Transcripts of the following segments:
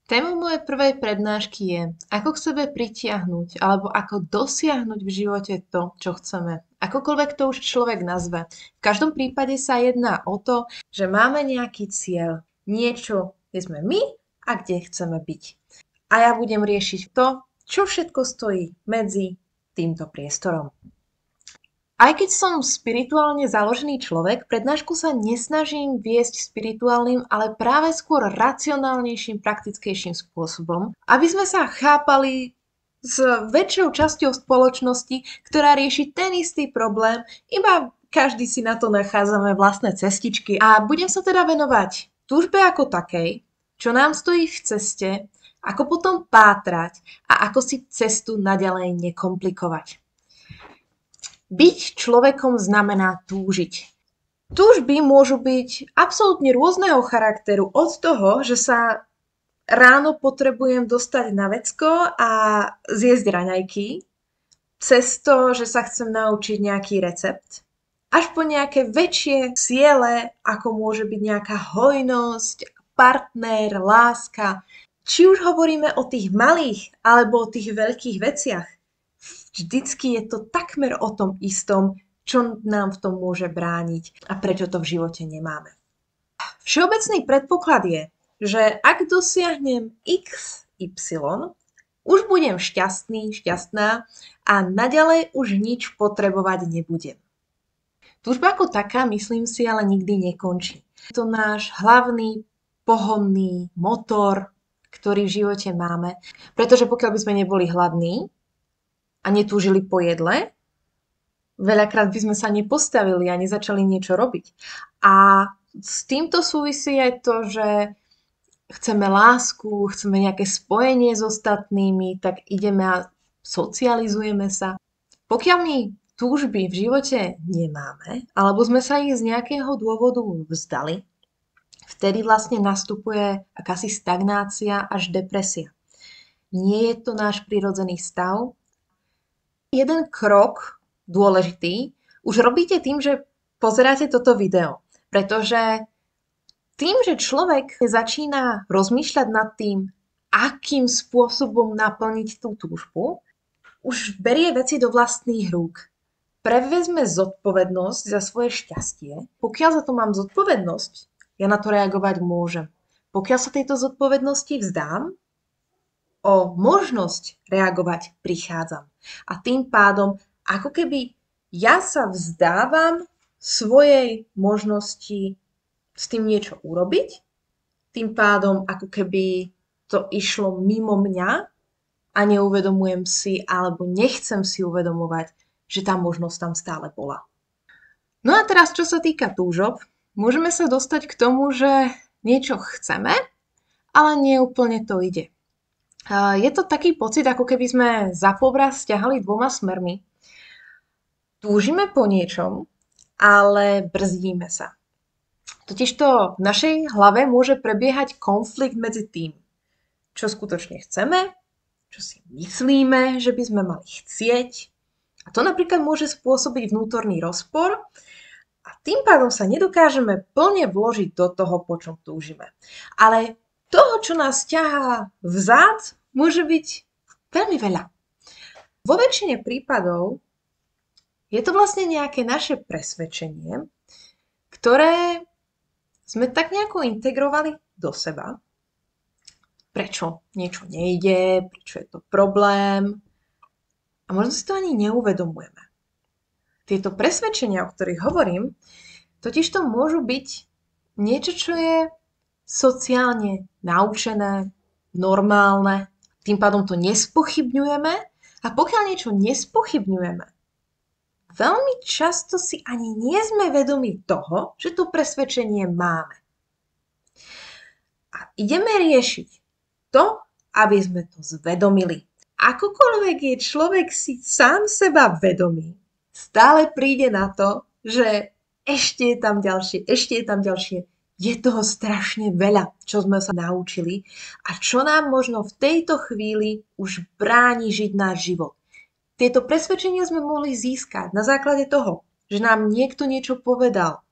Téma mojej prvej prednášky je, ako k sebe pritiahnuť alebo ako dosiahnuť v živote to, čo chceme. Akokoľvek to už človek nazve. V každom prípade sa jedná o to, že máme nejaký cieľ, niečo, kde sme my a kde chceme byť. A ja budem riešiť to, čo všetko stojí medzi týmto priestorom. Aj keď som spirituálne založený človek, prednášku sa nesnažím viesť spirituálnym, ale práve skôr racionálnejším, praktickejším spôsobom, aby sme sa chápali s väčšou časťou spoločnosti, ktorá rieši ten istý problém, iba každý si na to nachádzame vlastné cestičky. A budem sa teda venovať túžbe ako takej, čo nám stojí v ceste, ako potom pátrať a ako si cestu naďalej nekomplikovať. Byť človekom znamená túžiť. Túžby môžu byť absolútne rôzneho charakteru, od toho, že sa ráno potrebujem dostať na vecko a zjesť raňajky, cez to, že sa chcem naučiť nejaký recept, až po nejaké väčšie ciele, ako môže byť nejaká hojnosť, partner, láska. Či už hovoríme o tých malých alebo o tých veľkých veciach, vždycky je to takmer o tom istom, čo nám v tom môže brániť a prečo to v živote nemáme. Všeobecný predpoklad je, že ak dosiahnem x, y, už budem šťastný, šťastná a naďalej už nič potrebovať nebudem. Túžba ako taká, myslím si, ale nikdy nekončí. Je to náš hlavný pohonný motor, ktorý v živote máme, pretože pokiaľ by sme neboli hladní a netúžili po jedle, veľakrát by sme sa nepostavili a nezačali niečo robiť. A s týmto súvisí aj to, že chceme lásku, chceme nejaké spojenie s ostatnými, tak ideme a socializujeme sa. Pokiaľ my túžby v živote nemáme, alebo sme sa ich z nejakého dôvodu vzdali, vtedy vlastne nastupuje akási stagnácia až depresia. Nie je to náš prirodzený stav. Jeden krok dôležitý už robíte tým, že pozeráte toto video. Pretože tým, že človek začína rozmýšľať nad tým, akým spôsobom naplniť tú túžbu, už berie veci do vlastných rúk. Prevezme zodpovednosť za svoje šťastie. Pokiaľ za to mám zodpovednosť, ja na to reagovať môžem. Pokiaľ sa tejto zodpovednosti vzdám, o možnosť reagovať prichádzam. A tým pádom, ako keby ja sa vzdávam svojej možnosti s tým niečo urobiť, tým pádom, ako keby to išlo mimo mňa a neuvedomujem si, alebo nechcem si uvedomovať, že tá možnosť tam stále bola. No a teraz, čo sa týka túžob, môžeme sa dostať k tomu, že niečo chceme, ale nie úplne to ide. Je to taký pocit, ako keby sme za povraz ťahali dvoma smermi. Túžime po niečom, ale brzdíme sa. Totižto v našej hlave môže prebiehať konflikt medzi tým, čo skutočne chceme, čo si myslíme, že by sme mali chcieť. A to napríklad môže spôsobiť vnútorný rozpor a tým pádom sa nedokážeme plne vložiť do toho, po čom túžime. Ale toho, čo nás ťahá vzad, môže byť veľmi veľa. Vo väčšine prípadov je to vlastne nejaké naše presvedčenie, ktoré sme tak nejako integrovali do seba. Prečo niečo nejde, prečo je to problém. A možno si to ani neuvedomujeme. Tieto presvedčenia, o ktorých hovorím, totiž to môžu byť niečo, čo je sociálne naučené, normálne, tým pádom to nespochybňujeme a pokiaľ niečo nespochybňujeme, veľmi často si ani nie sme vedomi toho, že to presvedčenie máme. A ideme riešiť to, aby sme to zvedomili. Akokoľvek je človek si sám seba vedomý, stále príde na to, že ešte je tam ďalšie. Je toho strašne veľa, čo sme sa naučili a čo nám možno v tejto chvíli už bráni žiť náš život. Tieto presvedčenia sme mohli získať na základe toho, že nám niekto niečo povedal,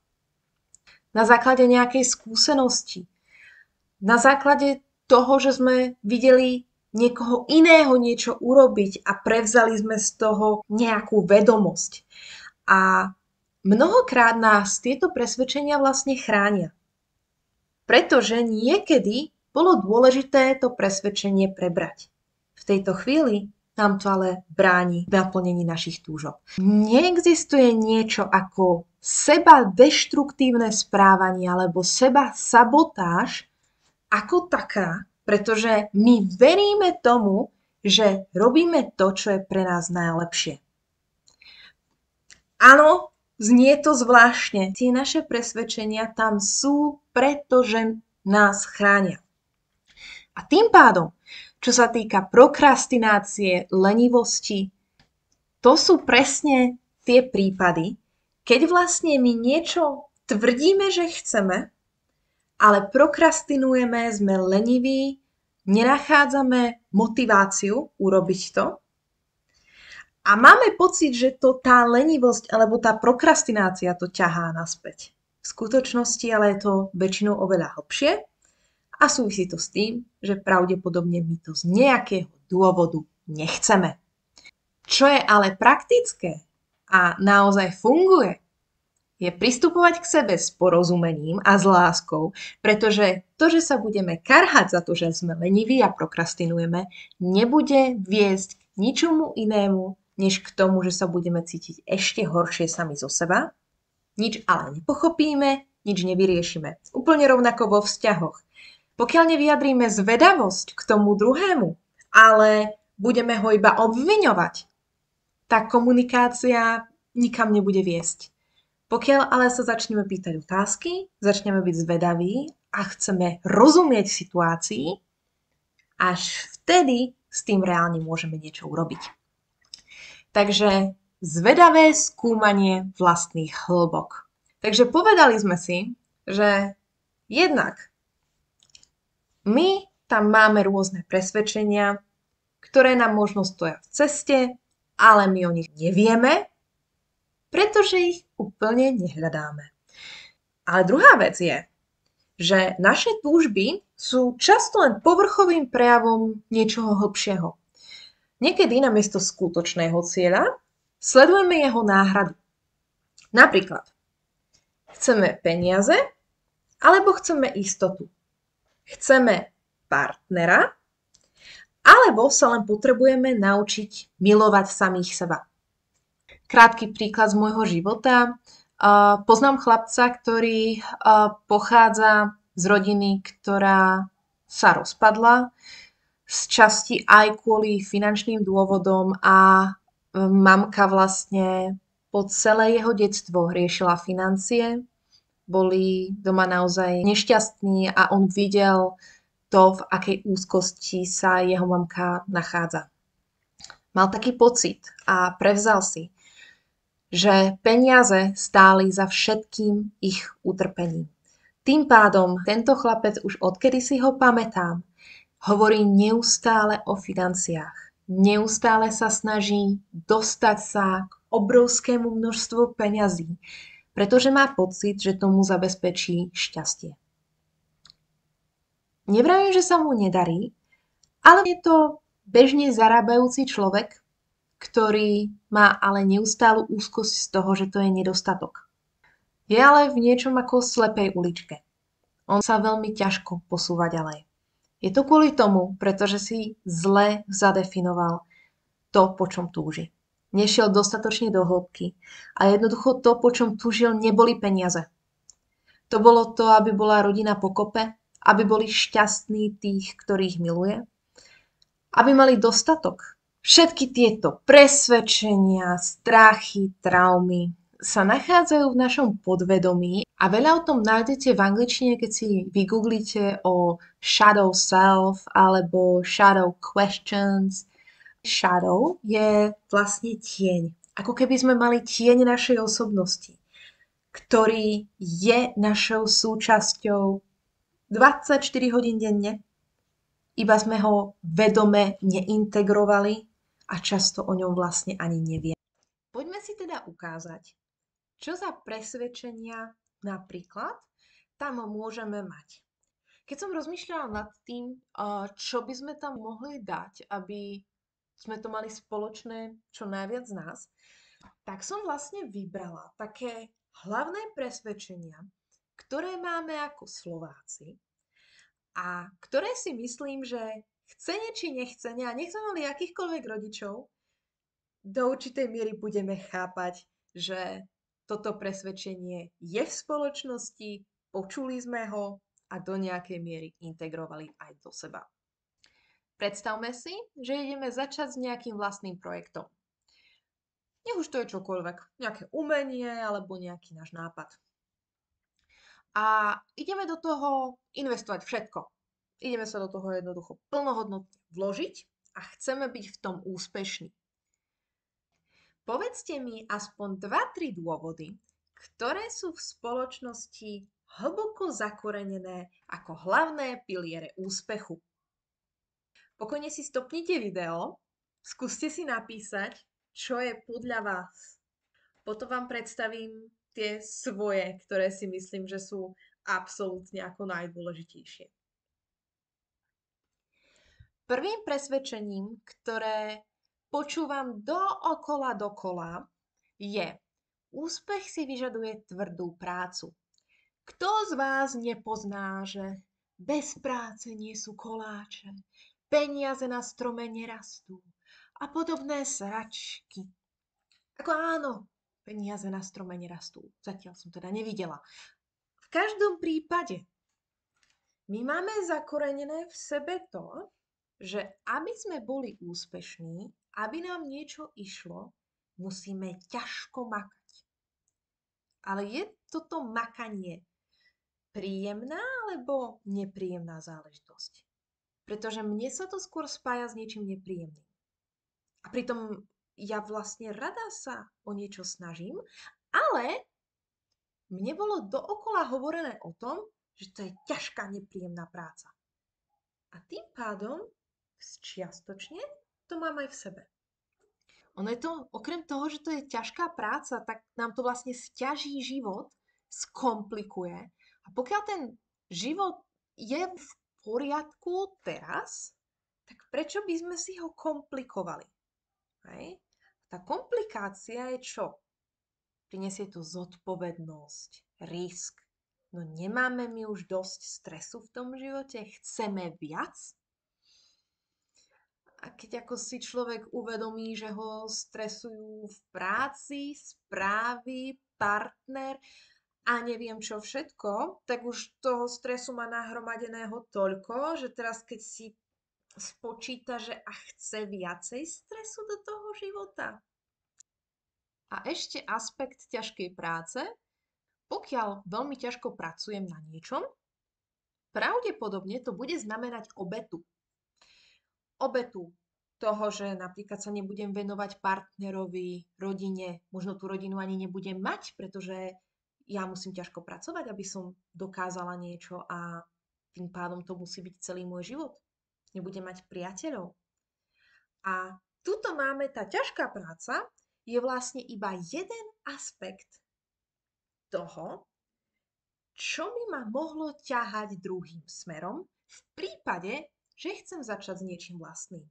na základe nejakej skúsenosti, na základe toho, že sme videli niekoho iného niečo urobiť a prevzali sme z toho nejakú vedomosť. A mnohokrát nás tieto presvedčenia vlastne chránia. Pretože niekedy bolo dôležité to presvedčenie prebrať. V tejto chvíli nám to ale bráni v naplnení našich túžob. Neexistuje niečo ako seba deštruktívne správanie alebo seba sabotáž ako taká, pretože my veríme tomu, že robíme to, čo je pre nás najlepšie. Áno, znie to zvláštne. Tie naše presvedčenia tam sú, pretože nás chránia. A tým pádom, čo sa týka prokrastinácie, lenivosti, to sú presne tie prípady, keď vlastne my niečo tvrdíme, že chceme, ale prokrastinujeme, sme leniví, nenachádzame motiváciu urobiť to a máme pocit, že to tá lenivosť alebo tá prokrastinácia to ťahá naspäť. V skutočnosti ale je to väčšinou oveľa hlbšie a súvisí to s tým, že pravdepodobne my to z nejakého dôvodu nechceme. Čo je ale praktické a naozaj funguje, je pristupovať k sebe s porozumením a s láskou, pretože to, že sa budeme karhať za to, že sme leniví a prokrastinujeme, nebude viesť k ničomu inému, než k tomu, že sa budeme cítiť ešte horšie sami zo seba. Nič ale nepochopíme, nič nevyriešime. Úplne rovnako vo vzťahoch. Pokiaľ nevyjadríme zvedavosť k tomu druhému, ale budeme ho iba obviňovať, tá komunikácia nikam nebude viesť. Pokiaľ ale sa začneme pýtať otázky, začneme byť zvedaví a chceme rozumieť situácii, až vtedy s tým reálne môžeme niečo urobiť. Takže zvedavé skúmanie vlastných hĺbok. Takže povedali sme si, že jednak my tam máme rôzne presvedčenia, ktoré nám možno stoja v ceste, ale my o nich nevieme, pretože ich úplne nehľadáme. Ale druhá vec je, že naše túžby sú často len povrchovým prejavom niečoho hlbšieho. Niekedy namiesto skutočného cieľa sledujeme jeho náhradu. Napríklad, chceme peniaze alebo chceme istotu. Chceme partnera alebo sa len potrebujeme naučiť milovať samých seba. Krátky príklad z môjho života. Poznám chlapca, ktorý pochádza z rodiny, ktorá sa rozpadla, z časti aj kvôli finančným dôvodom a mamka vlastne po celé jeho detstvo riešila financie. Boli doma naozaj nešťastní a on videl to, v akej úzkosti sa jeho mamka nachádza. Mal taký pocit a prevzal si, že peniaze stáli za všetkým ich utrpením. Tým pádom tento chlapec už odkedy si ho pamätám, hovorí neustále o financiách. Neustále sa snaží dostať sa k obrovskému množstvu peňazí, pretože má pocit, že tomu zabezpečí šťastie. Nevravím, že sa mu nedarí, ale je to bežne zarábajúci človek, ktorý má ale neustálu úzkosť z toho, že to je nedostatok. Je ale v niečom ako slepej uličke. On sa veľmi ťažko posúva ďalej. Je to kvôli tomu, pretože si zle zadefinoval to, po čom túži. Nešiel dostatočne do hĺbky a jednoducho to, po čom túžil, neboli peniaze. To bolo to, aby bola rodina pokope, aby boli šťastní tých, ktorých miluje, aby mali dostatok. Všetky tieto presvedčenia, strachy, traumy sa nachádzajú v našom podvedomí a veľa o tom nájdete v angličtine, keď si vygooglite o shadow self alebo shadow questions. Shadow je vlastne tieň. Ako keby sme mali tieň našej osobnosti, ktorý je našou súčasťou 24 hodín denne. Iba sme ho vedome neintegrovali a často o ňom vlastne ani nevieme. Poďme si teda ukázať, čo za presvedčenia napríklad tam môžeme mať. Keď som rozmýšľala nad tým, čo by sme tam mohli dať, aby sme to mali spoločné čo najviac z nás, tak som vlastne vybrala také hlavné presvedčenia, ktoré máme ako Slováci a ktoré si myslím, že chcene či nechcene, a nech sme mali akýchkoľvek rodičov, do určitej miery budeme chápať, že toto presvedčenie je v spoločnosti, počuli sme ho a do nejakej miery integrovali aj do seba. Predstavme si, že ideme začať s nejakým vlastným projektom. Nech už to je čokoľvek, nejaké umenie alebo nejaký náš nápad. A ideme do toho investovať všetko. Ideme sa do toho jednoducho plnohodnotne vložiť a chceme byť v tom úspešní. Povedzte mi aspoň 2-3 dôvody, ktoré sú v spoločnosti hlboko zakorenené ako hlavné piliere úspechu. Pokojne si stopnite video, skúste si napísať, čo je podľa vás. Potom vám predstavím tie svoje, ktoré si myslím, že sú absolútne ako najdôležitejšie. Prvým presvedčením, ktoré počúvam dokola, je: úspech si vyžaduje tvrdú prácu. Kto z vás nepozná, že bez práce nie sú koláče, peniaze na strome nerastú a podobné sračky? Ako áno, peniaze na strome nerastú. Zatiaľ som teda nevidela. V každom prípade my máme zakorenené v sebe to, že aby sme boli úspešní, aby nám niečo išlo, musíme ťažko makať. Ale je toto makanie príjemná alebo nepríjemná záležitosť? Pretože mne sa to skôr spája s niečím nepríjemným. A pritom ja vlastne rada sa o niečo snažím, ale mne bolo dookola hovorené o tom, že to je ťažká, nepríjemná práca. A tým pádom čiastočne to mám aj v sebe. Ono je to, okrem toho, že to je ťažká práca, tak nám to vlastne sťaží život, skomplikuje. A pokiaľ ten život je v poriadku teraz, tak prečo by sme si ho komplikovali? Hej? Tá komplikácia je čo? Prinesie to zodpovednosť, risk. No nemáme my už dosť stresu v tom živote? Chceme viac? A keď ako si človek uvedomí, že ho stresujú v práci, správy, partner a neviem čo všetko, tak už toho stresu má nahromadeného toľko, že teraz keď si spočíta, že a chce viacej stresu do toho života. A ešte aspekt ťažkej práce: pokiaľ veľmi ťažko pracujem na niečom, pravdepodobne to bude znamenať obetu. Obetu toho, že napríklad sa nebudem venovať partnerovi, rodine, možno tú rodinu ani nebudem mať, pretože ja musím ťažko pracovať, aby som dokázala niečo a tým pádom to musí byť celý môj život. Nebudem mať priateľov. A tuto máme, tá ťažká práca je vlastne iba jeden aspekt toho, čo by ma mohlo ťahať druhým smerom v prípade, že chcem začať s niečím vlastným.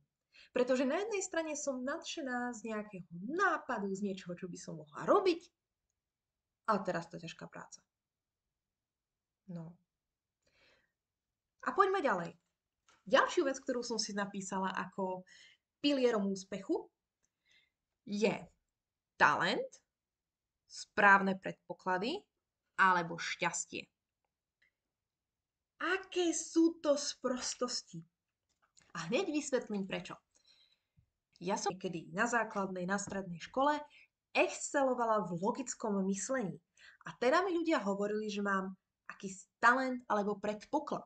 Pretože na jednej strane som nadšená z nejakého nápadu, z niečoho, čo by som mohla robiť, ale teraz to je ťažká práca. No. A poďme ďalej. Ďalšiu vec, ktorú som si napísala ako pilierom úspechu, je talent, správne predpoklady alebo šťastie. Aké sú to sprostosti? A hneď vysvetlím prečo. Ja som niekedy na základnej, na strednej škole excelovala v logickom myslení. A teda mi ľudia hovorili, že mám akýsi talent alebo predpoklad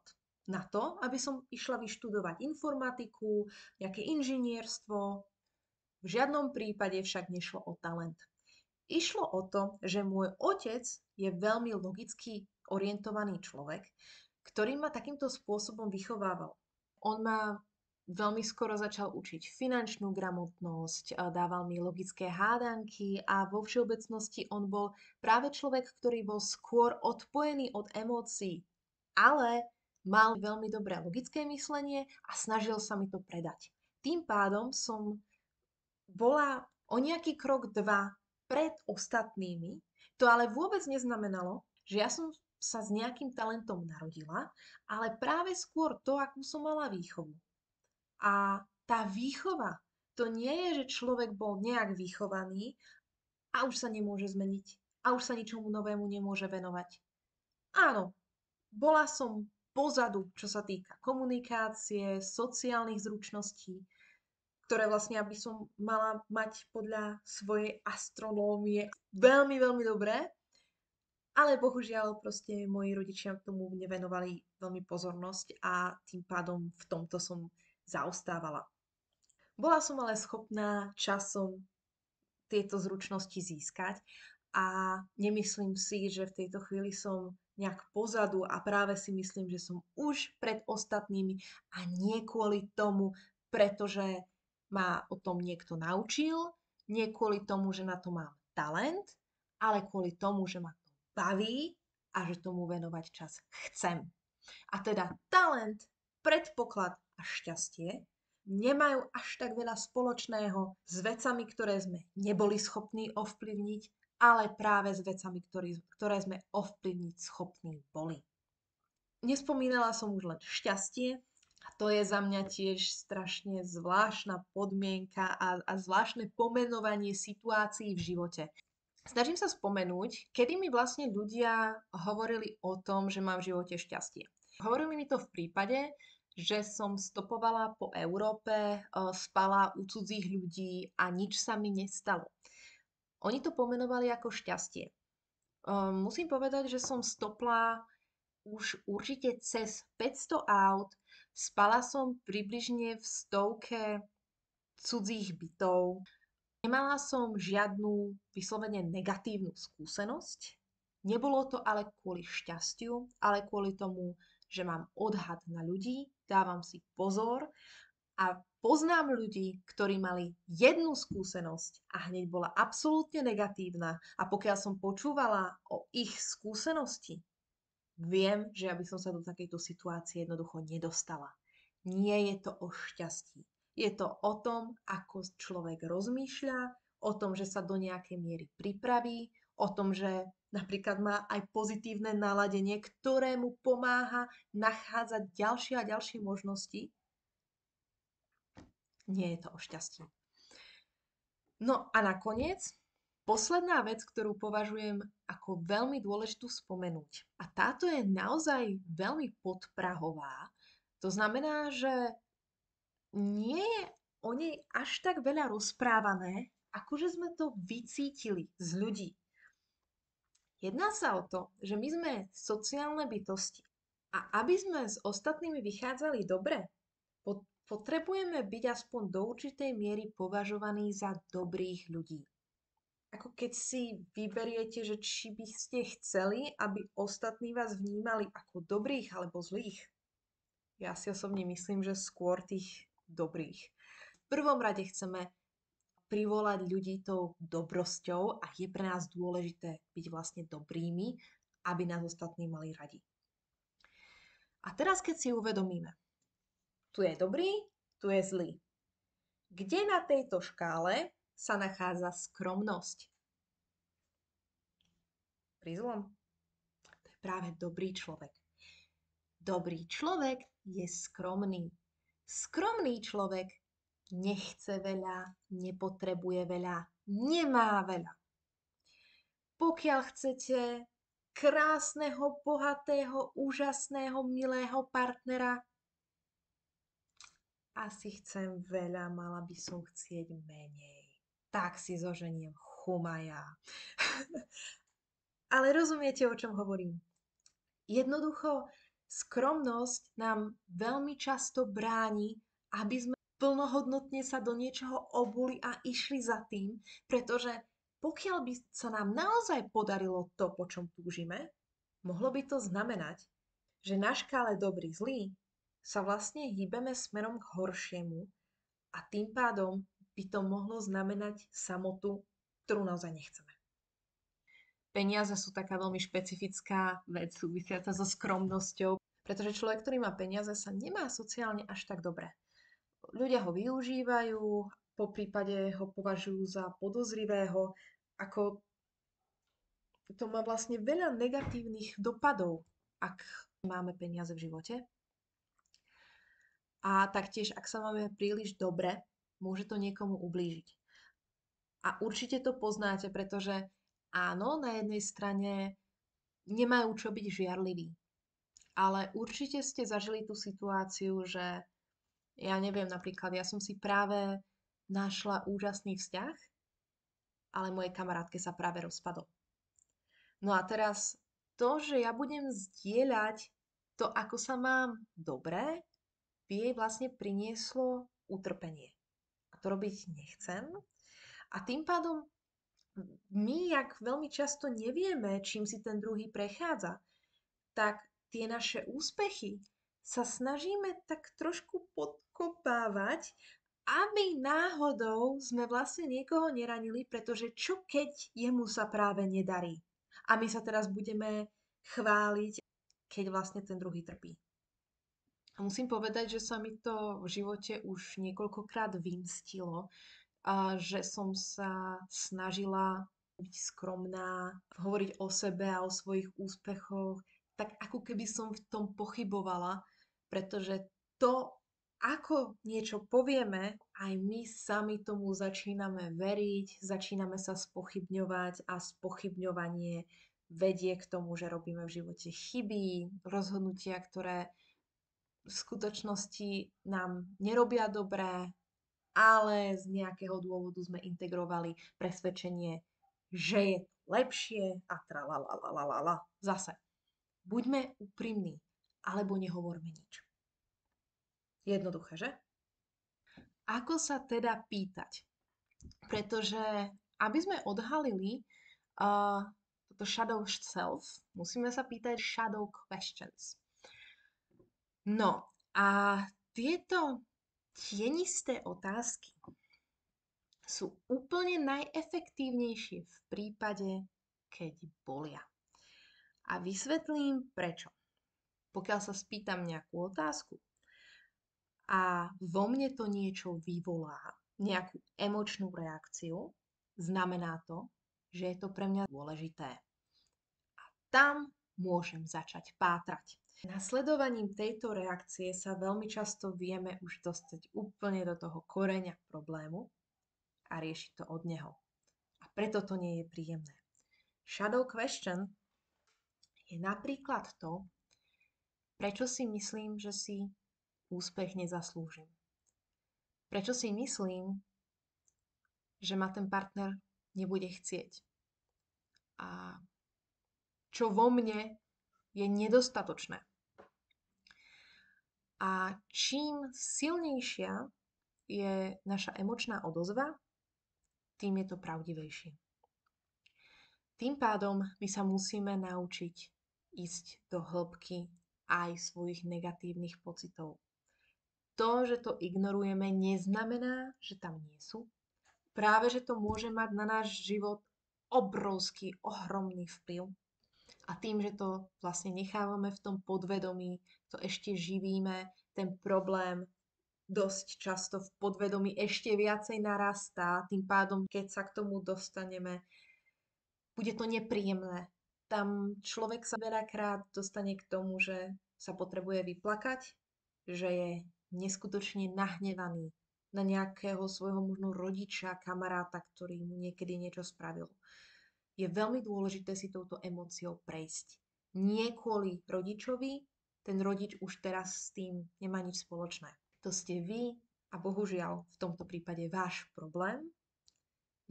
na to, aby som išla vyštudovať informatiku, nejaké inžinierstvo. V žiadnom prípade však nešlo o talent. Išlo o to, že môj otec je veľmi logicky orientovaný človek, ktorý ma takýmto spôsobom vychovával. On ma veľmi skoro začal učiť finančnú gramotnosť, dával mi logické hádanky a vo všeobecnosti on bol práve človek, ktorý bol skôr odpojený od emócií. Ale mal veľmi dobré logické myslenie a snažil sa mi to predať. Tým pádom som bola o nejaký krok dva pred ostatnými. To ale vôbec neznamenalo, že ja som sa s nejakým talentom narodila, ale práve skôr to, akú som mala výchovu. A tá výchova, to nie je, že človek bol nejak vychovaný a už sa nemôže zmeniť a už sa ničomu novému nemôže venovať. Áno, bola som pozadu, čo sa týka komunikácie, sociálnych zručností, ktoré vlastne, aby som mala mať podľa svojej astronómie veľmi, veľmi dobré, ale bohužiaľ proste moji rodičia tomu nevenovali veľmi pozornosť a tým pádom v tomto som zaostávala. Bola som ale schopná časom tieto zručnosti získať a nemyslím si, že v tejto chvíli som nejak pozadu a práve si myslím, že som už pred ostatnými a nie kvôli tomu, pretože ma o tom niekto naučil, nie kvôli tomu, že na to mám talent, ale kvôli tomu, že ma to baví a že tomu venovať čas chcem. A teda talent, predpoklad a šťastie nemajú až tak veľa spoločného s vecami, ktoré sme neboli schopní ovplyvniť, ale práve s vecami, ktoré sme ovplyvniť schopní boli. Nespomínala som už len šťastie, a to je za mňa tiež strašne zvláštna podmienka a zvláštne pomenovanie situácií v živote. Snažím sa spomenúť, kedy mi vlastne ľudia hovorili o tom, že mám v živote šťastie. Hovorili mi to v prípade, že som stopovala po Európe, spala u cudzích ľudí a nič sa mi nestalo. Oni to pomenovali ako šťastie. Musím povedať, že som stopla už určite cez 500 aut, spala som približne v stovke cudzích bytov, nemala som žiadnu vyslovene negatívnu skúsenosť. Nebolo to ale kvôli šťastiu, ale kvôli tomu, že mám odhad na ľudí, dávam si pozor a poznám ľudí, ktorí mali jednu skúsenosť a hneď bola absolútne negatívna a pokiaľ som počúvala o ich skúsenosti, viem, že aby som sa do takejto situácie jednoducho nedostala. Nie je to o šťastí. Je to o tom, ako človek rozmýšľa, o tom, že sa do nejakej miery pripraví, o tom, že napríklad má aj pozitívne naladenie, ktoré mu pomáha nachádzať ďalšie a ďalšie možnosti. Nie je to o šťastí. No a nakoniec, posledná vec, ktorú považujem ako veľmi dôležitú spomenúť. A táto je naozaj veľmi podprahová. To znamená, že nie je o nej až tak veľa rozprávané, akože sme to vycítili z ľudí. Jedná sa o to, že my sme sociálne bytosti. A aby sme s ostatnými vychádzali dobre, potrebujeme byť aspoň do určitej miery považovaní za dobrých ľudí. Ako keď si vyberiete, že či by ste chceli, aby ostatní vás vnímali ako dobrých alebo zlých. Ja si osobne myslím, že skôr tých dobrých. V prvom rade chceme privolať ľudí tou dobrosťou a je pre nás dôležité byť vlastne dobrými, aby nás ostatní mali radi. A teraz, keď si uvedomíme, tu je dobrý, tu je zlý. Kde na tejto škále sa nachádza skromnosť? Pri zlom? To je práve dobrý človek. Dobrý človek je skromný. Skromný človek nechce veľa, nepotrebuje veľa, nemá veľa. Pokiaľ chcete krásneho, bohatého, úžasného, milého partnera, asi chcem veľa, mala by som chcieť menej. Tak si zoženiem chumaja. Ale rozumiete, o čom hovorím? Jednoducho, skromnosť nám veľmi často bráni, aby sme plnohodnotne sa do niečoho obuli a išli za tým, pretože pokiaľ by sa nám naozaj podarilo to, po čom túžime, mohlo by to znamenať, že na škále dobrý zlý sa vlastne hýbeme smerom k horšiemu a tým pádom by to mohlo znamenať samotu, ktorú naozaj nechceme. Peniaze sú taká veľmi špecifická vec súvisiaca so skromnosťou, Pretože človek, ktorý má peniaze, sa nemá sociálne až tak dobre. Ľudia ho využívajú, po prípade ho považujú za podozrivého, ako to má vlastne veľa negatívnych dopadov, ak máme peniaze v živote. A taktiež, ak sa máme príliš dobre, môže to niekomu ublížiť. A určite to poznáte, pretože áno, na jednej strane nemajú čo byť žiarliví. Ale určite ste zažili tú situáciu, že ja neviem, napríklad ja som si práve našla úžasný vzťah, ale mojej kamarátke sa práve rozpadol. No a teraz to, že ja budem zdieľať to, ako sa mám dobre, by jej vlastne prinieslo utrpenie. A to robiť nechcem. A tým pádom my, jak veľmi často nevieme, čím si ten druhý prechádza, tak tie naše úspechy sa snažíme tak trošku podkopávať, aby náhodou sme vlastne niekoho neranili, pretože čo keď jemu sa práve nedarí? A my sa teraz budeme chváliť, keď vlastne ten druhý trpí. A musím povedať, že sa mi to v živote už niekoľkokrát vymstilo, a že som sa snažila byť skromná, hovoriť o sebe a o svojich úspechoch, tak ako keby som v tom pochybovala, pretože to, ako niečo povieme, aj my sami tomu začíname veriť, začíname sa spochybňovať a spochybňovanie vedie k tomu, že robíme v živote chyby, rozhodnutia, ktoré v skutočnosti nám nerobia dobré, ale z nejakého dôvodu sme integrovali presvedčenie, že je to lepšie a tralalalala. Zase, buďme úprimní, alebo nehovorme nič. Jednoduché, že? Ako sa teda pýtať? Pretože aby sme odhalili toto shadow self, musíme sa pýtať shadow questions. No a tieto tienisté otázky sú úplne najefektívnejšie v prípade, keď bolia. A vysvetlím prečo. Pokiaľ sa spýtam nejakú otázku a vo mne to niečo vyvolá, nejakú emočnú reakciu, znamená to, že je to pre mňa dôležité. A tam môžem začať pátrať. Nasledovaním tejto reakcie sa veľmi často vieme už dostať úplne do toho koreňa problému a riešiť to od neho. A preto to nie je príjemné. Shadow question je napríklad to, prečo si myslím, že si úspech nezaslúžim. Prečo si myslím, že ma ten partner nebude chcieť. A čo vo mne je nedostatočné. A čím silnejšia je naša emočná odozva, tým je to pravdivejšie. Tým pádom my sa musíme naučiť ísť do hĺbky aj svojich negatívnych pocitov. To, že to ignorujeme, neznamená, že tam nie sú. Práve, že to môže mať na náš život obrovský, ohromný vplyv. A tým, že to vlastne nechávame v tom podvedomí, to ešte živíme, ten problém dosť často v podvedomí ešte viacej narastá, tým pádom, keď sa k tomu dostaneme, bude to nepríjemné. Tam človek sa veľakrát dostane k tomu, že sa potrebuje vyplakať, že je neskutočne nahnevaný na nejakého svojho možno rodiča, kamaráta, ktorý mu niekedy niečo spravil. Je veľmi dôležité si touto emóciou prejsť. Nie kvôli rodičovi, ten rodič už teraz s tým nemá nič spoločné. To ste vy a bohužiaľ v tomto prípade váš problém.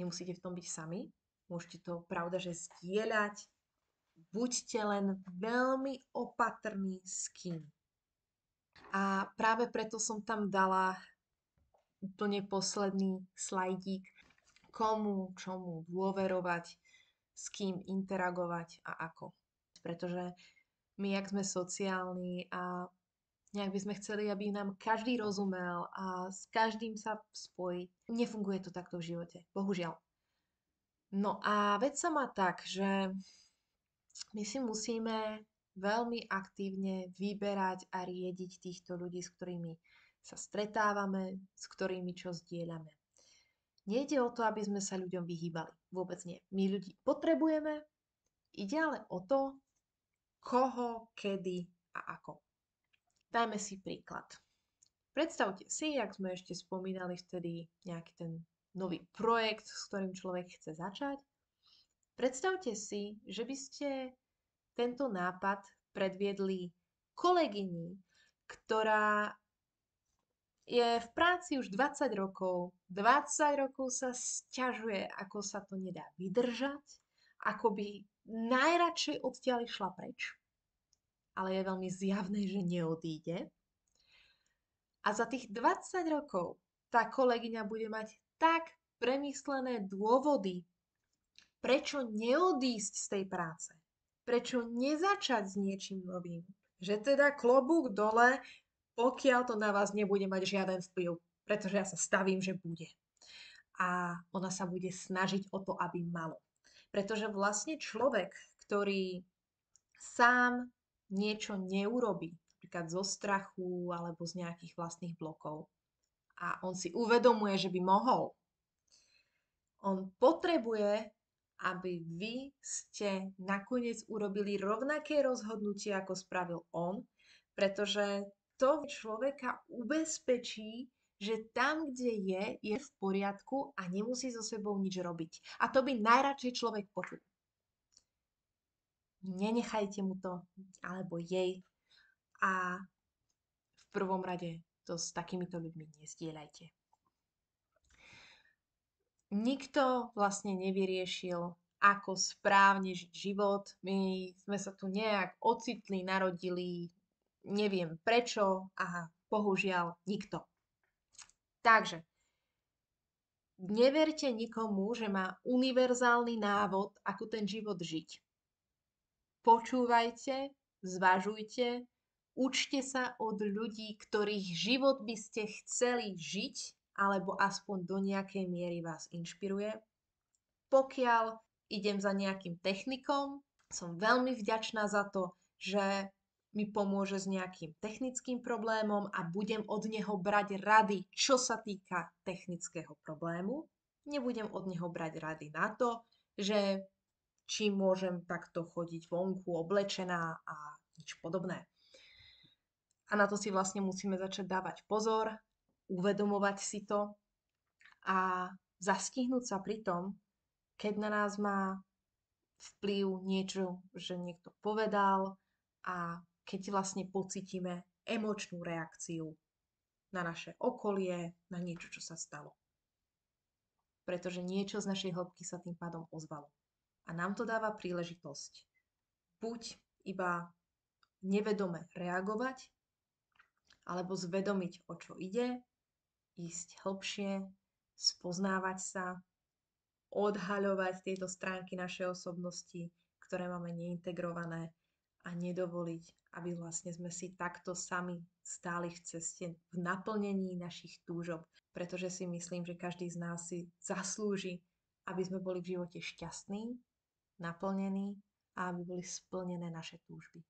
Nemusíte v tom byť sami. Môžete to, pravda, že zdieľať. Buďte len veľmi opatrní s kým. A práve preto som tam dala úplne posledný slajdík, komu, čomu dôverovať, s kým interagovať a ako. Pretože my, jak sme sociálni a nejak by sme chceli, aby nám každý rozumel a s každým sa spojiť, nefunguje to takto v živote. Bohužiaľ. No a vec sa má tak, že my si musíme veľmi aktívne vyberať a riediť týchto ľudí, s ktorými sa stretávame, s ktorými čo zdieľame. Nejde o to, aby sme sa ľuďom vyhýbali. Vôbec nie. My ľudí potrebujeme, ide ale o to, koho, kedy a ako. Dajme si príklad. Predstavte si, jak sme ešte spomínali vtedy nejaký ten nový projekt, s ktorým človek chce začať. Predstavte si, že by ste tento nápad predviedli kolegyni, ktorá je v práci už 20 rokov. 20 rokov sa sťažuje, ako sa to nedá vydržať, ako by najradšej odtiaľ išla preč. Ale je veľmi zjavné, že neodíde. A za tých 20 rokov tá kolegyňa bude mať tak premyslené dôvody, prečo neodísť z tej práce, prečo nezačať s niečím novým, že teda klobúk dole, pokiaľ to na vás nebude mať žiaden vplyv, pretože ja sa stavím, že bude. A ona sa bude snažiť o to, aby malo. Pretože vlastne človek, ktorý sám niečo neurobí, napríklad zo strachu alebo z nejakých vlastných blokov, a on si uvedomuje, že by mohol, on potrebuje, aby vy ste nakoniec urobili rovnaké rozhodnutie, ako spravil on, pretože to človeka ubezpečí, že tam, kde je v poriadku a nemusí so sebou nič robiť. A to by najradšej človek počul. Nenechajte mu to, alebo jej. A v prvom rade to s takýmito ľuďmi nezdieľajte. Nikto vlastne nevyriešil, ako správne žiť život. My sme sa tu nejak ocitli, narodili, neviem prečo a bohužiaľ nikto. Takže neverte nikomu, že má univerzálny návod, ako ten život žiť. Počúvajte, zvažujte, učte sa od ľudí, ktorých život by ste chceli žiť, alebo aspoň do nejakej miery vás inšpiruje. Pokiaľ idem za nejakým technikom, som veľmi vďačná za to, že mi pomôže s nejakým technickým problémom a budem od neho brať rady, čo sa týka technického problému. Nebudem od neho brať rady na to, že či môžem takto chodiť vonku oblečená a nič podobné. A na to si vlastne musíme začať dávať pozor, uvedomovať si to a zastihnúť sa pri tom, keď na nás má vplyv niečo, že niekto povedal a keď vlastne pocítime emočnú reakciu na naše okolie, na niečo, čo sa stalo. Pretože niečo z našej hĺbky sa tým pádom ozvalo. A nám to dáva príležitosť buď iba nevedome reagovať, alebo zvedomiť, o čo ide, ísť hlbšie, spoznávať sa, odhaľovať tieto stránky našej osobnosti, ktoré máme neintegrované a nedovoliť, aby vlastne sme si takto sami stáli v ceste v naplnení našich túžob, pretože si myslím, že každý z nás si zaslúži, aby sme boli v živote šťastní, naplnení a aby boli splnené naše túžby.